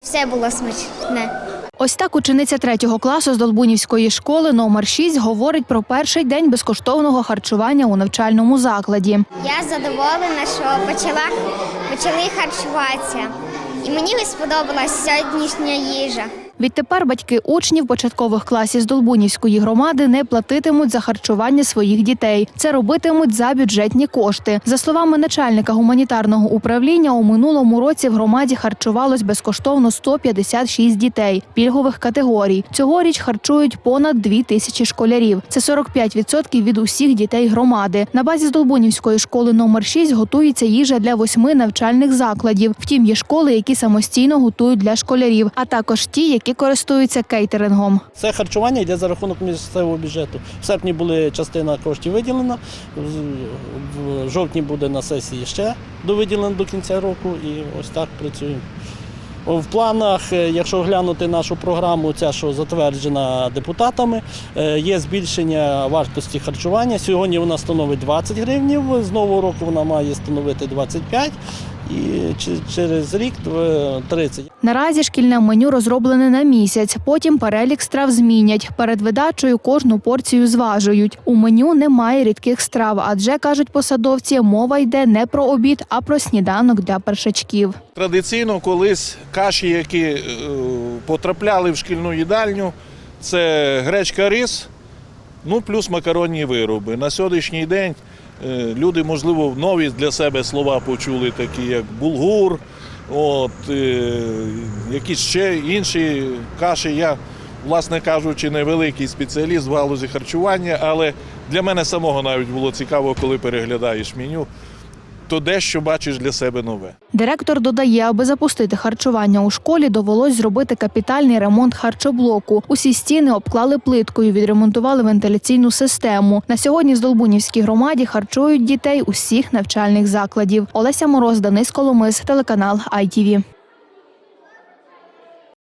Все було смачне. Ось так учениця 3 класу з Долбунівської школи номер 6 говорить про перший день безкоштовного харчування у навчальному закладі. Я задоволена, що почали харчуватися. І мені сподобалась сьогоднішня їжа. Відтепер батьки учнів початкових класів з Долбунівської громади не платитимуть за харчування своїх дітей. Це робитимуть за бюджетні кошти. За словами начальника гуманітарного управління, у минулому році в громаді харчувалось безкоштовно 156 дітей пільгових категорій. Цьогоріч харчують понад 2000 школярів. Це 45% від усіх дітей громади. На базі Долбунівської школи номер 6 готується їжа для 8 навчальних закладів. Втім, є школи, які самостійно готують для школярів, а також ті, які користуються кейтерингом. Це харчування йде за рахунок місцевого бюджету. В серпні була частина коштів виділена, в жовтні буде на сесії ще довиділено до кінця року і ось так працюємо. В планах, якщо глянути нашу програму, ця, що затверджена депутатами, є збільшення вартості харчування. Сьогодні вона становить 20 гривнів, з нового року вона має становити 25 і через рік 30. Наразі шкільне меню розроблене на місяць, потім перелік страв змінять. Перед видачею кожну порцію зважують. У меню немає рідких страв, адже, кажуть посадовці, мова йде не про обід, а про сніданок для першачків. Традиційно колись каші, які потрапляли в шкільну їдальню, це гречка, рис, плюс макаронні вироби. На сьогоднішній день люди, можливо, нові для себе слова почули, такі як булгур, якісь ще інші каші. Я, власне кажучи, невеликий спеціаліст в галузі харчування, але для мене самого навіть було цікаво, коли переглядаєш меню, то дещо бачиш для себе нове. Директор додає, аби запустити харчування у школі, довелось зробити капітальний ремонт харчоблоку. Усі стіни обклали плиткою, відремонтували вентиляційну систему. На сьогодні в Долбунівській громаді харчують дітей усіх навчальних закладів. Олеся Мороз, Денис Коломис, телеканал ITV.